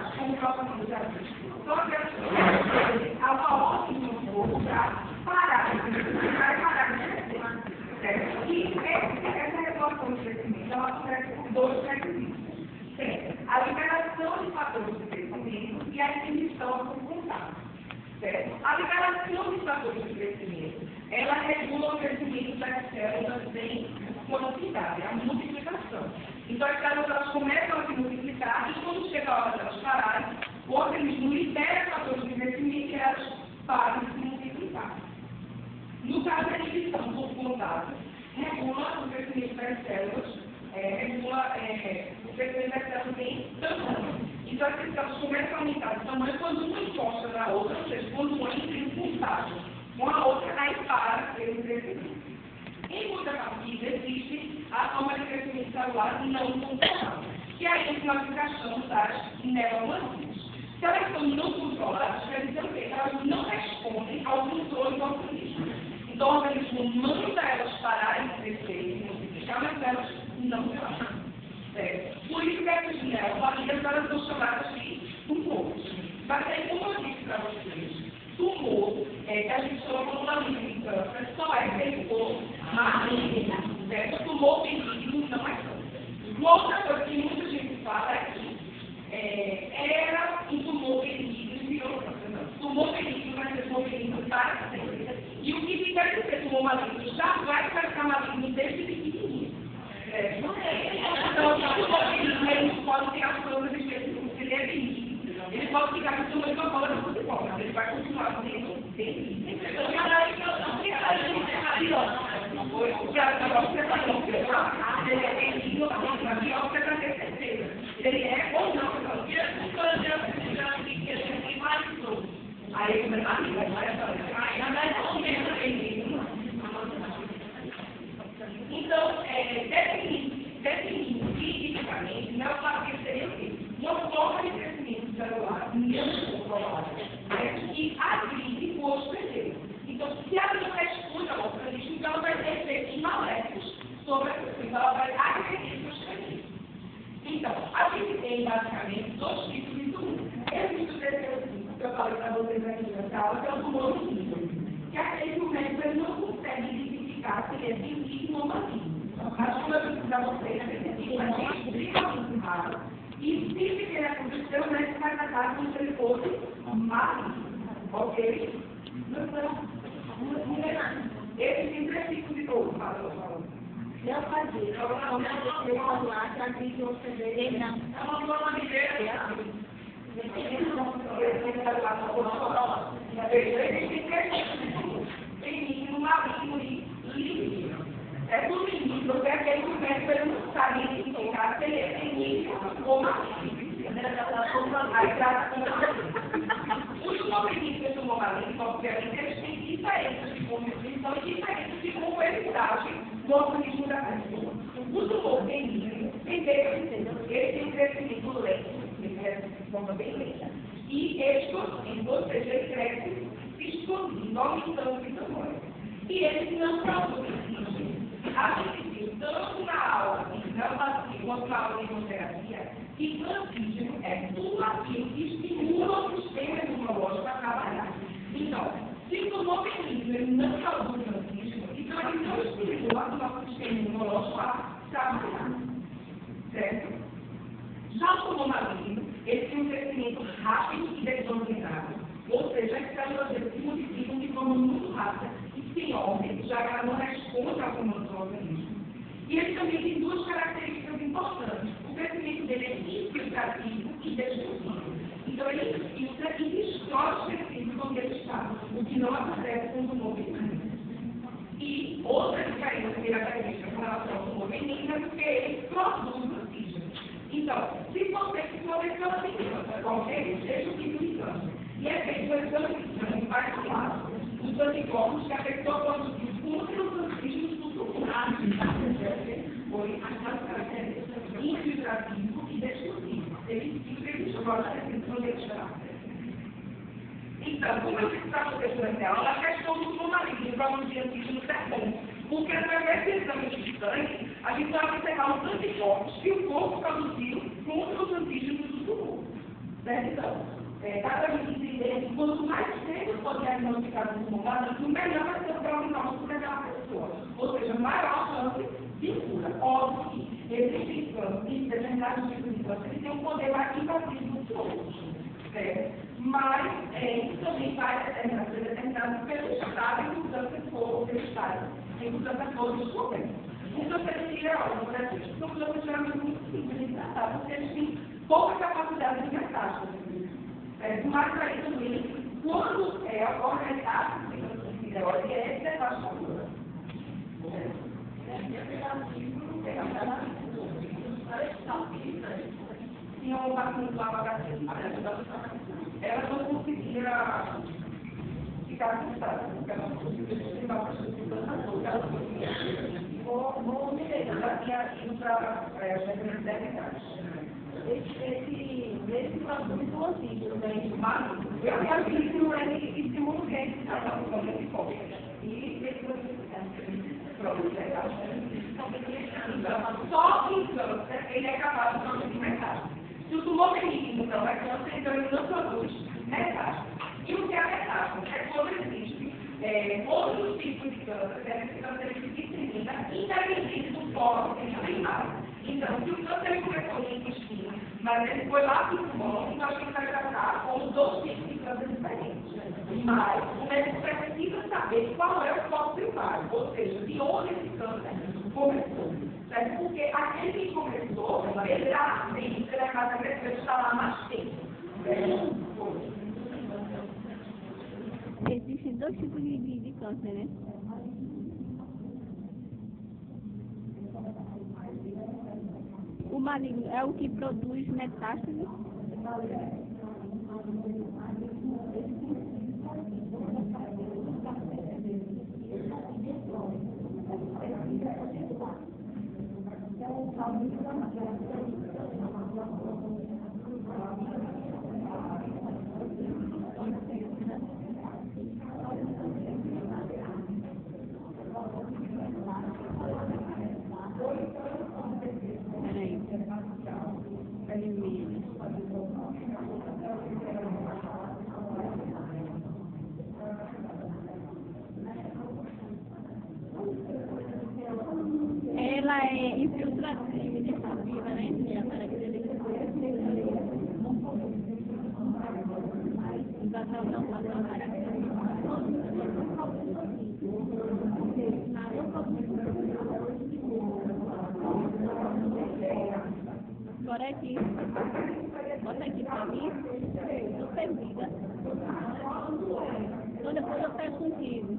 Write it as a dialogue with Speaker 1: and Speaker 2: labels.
Speaker 1: resultados como próprio já disse. Só que há uma ordem no corpo para parar de crescer. Certo? E essa regulação de crescimento ela acontece por dois requisitos. A liberação de fatores de crescimento e a inibição por contato. Certo? A liberação de fatores de crescimento, ela regula o crescimento das células em quantidade, a multiplicação. Então, as células elas começam a se multiplicar e quando chega a hora de elas pararem, o organismo libera fatores de crescimento e elas param de se multiplicar. No caso da inibição por contato, regula o crescimento das células, regula o crescimento das células em tamanho. Então, as células começam a aumentar de tamanho quando uma encosta na outra, ou seja, quando uma entra em contato com a outra, aí para esse crescimento. Em contrapartida, existe a forma de crescimento celular não controlada, que é a inflamação das neurônios. Se elas são não controladas, quer dizer que elas não respondem ao controle do organismo. Então, o organismo manda elas pararem de crescer e se multiplicar, mas elas não param. Por isso que essas neurônios elas são chamadas de tumores. Mas aí, como eu disse para vocês, tumor, que a gente chama normalmente de câncer, só é tumor maligno. Tumor benigno não é câncer. Uma outra coisa que muita gente fala é que era um tumor benigno e virou câncer. Não. Tumor benigno vai ser tumor benigno para sempre. E o que quer dizer tumor maligno já vai ficar maligno desde pequenininho. Então, o tumor benigno, ele pode ter as plantas de jeito que ele é benigno. Ele pode ficar com uma de uma bola de futebol, mas ele vai continuar sendo benigno. Então, ele é benigno, você para ter certeza. Ele é ou não. Aí ele vai então, definindo cientificamente, neoplasia seria o quê? Uma forma de crescimento celular não controlada, que agride o hospedeiro. Então, se ela não responde ao organismo, então ela vai ter efeitos maléficos sobre a pessoa, então ela vai agredir o hospedeiro. Então, a gente tem basicamente dois tipos de tumor. Esse do terceiro tipo, que eu falei para vocês aqui nessa aula, que é o tumor benigno, que aquele momento ele não consegue identificar se ele é benigno ou maligno. Mas como eu disse para vocês, a gente é extremamente raro. E se ele aconteceu, né, você vai tratar como se ele fosse maligno. Ok? Esse tem três tipos de tumor,
Speaker 2: Não fazer. Vamos lá, traduzir o CD. Não.
Speaker 1: É uma forma de ver. Benigno, maligno e livre. É do menino, porque aquele momento ele não sabe identificar se ele é benigno ou maligno. Aí trata como os movimentos do tumor maligno, obviamente, eles têm diferenças de composição e diferenças de como eles agem no organismo da pessoa. O tumor benigno, ele tem crescimento lento. De forma bem lenta. E explosivo, ou seja, ele cresce explosivo, aumentando de tamanho. E ele não produz oxigênio. A gente viu tanto na aula de neoplasia quanto na aula de imunoterapia que o antígeno é tudo aquilo que estimula o sistema imunológico a trabalhar. Então, se o tumor benigno ele não produz antígeno, então ele não estimula o nosso sistema imunológico a trabalhar. Certo? Já o tumor maligno, ele tem um crescimento rápido e desordenado. Ou seja, as células se multiplicam de forma muito rápida e sem ordem, já que ela não responde ao comando do organismo. E ele também tem duas características importantes. O crescimento dele é infiltrativo e destrutivo. Então, ele infiltra e destrói os tecidos onde ele está, o que não acontece com o tumor benigno. E outra diferença característica com relação ao tumor benigno é porque ele produz oxigênio. Então, se você seleciona câncer, qualquer seja o tipo de câncer, e é feito um exame de sangue particular, os anticorpos que a pessoa produziu contra os antígenos do tumor. Foi a característica infiltrativo e destrutivo. Ele infiltra a questão de extrato. Então, como eu disse para vocês durante a aula, a questão do tumor maligno produzir antígenos é bom. Porque através desse exame de sangue, a gente vai observar os anticorpos que o corpo produziu contra os antígenos do tumor. Certo? Então, cada vez quanto mais cedo for diagnosticado o tumor, melhor vai ser o prognóstico daquela pessoa. Ou seja, maior chance de cura. Óbvio que existem câncer, e determinados tipos de câncer, que têm um poder mais invasivo do que outros. Certo? Mas isso também vai ser determinado pelo estado em que o câncer for testado, em que o câncer for descoberto. Então, você tira, por exemplo, são cânceres geralmente muito simples de tratar, porque eles têm pouca capacidade de metástase. Mas aí também, quando ocorre a metástase, é devastadora. Tinha um vacilo lá, ela não conseguia ficar assustada, porque ela não conseguia estimular a pessoa. Vou me lembrar, ela tinha ido para a 10 idade. Esse produto do antigo, né? Mas eu acho que isso não é estimula o que é que está falando de fome. E esse produto só em câncer ele é capaz de produzir metástase. Se o tumor benigno não é câncer, então ele não produz metástase. E o que é metástase? É quando existe outros tipos de câncer, esse câncer se dissemina independente do fórum primário. Então, se o câncer começou no intestino, mas ele foi lá para o pulmão, então a gente vai tratar com dois tipos de câncer diferentes. Mas o médico precisa saber qual é o foco primário, ou seja, de onde esse câncer começou. Certo? Porque aquele que começou, ele está assim, ele é mais agressivo, ele está lá há mais tempo.
Speaker 2: Existem dois tipos de câncer, né? O maligno é o que produz metástase. Ela é infiltrativa, né? Agora aqui, bota aqui pra mim, tô perdida. Então depois eu pego contigo.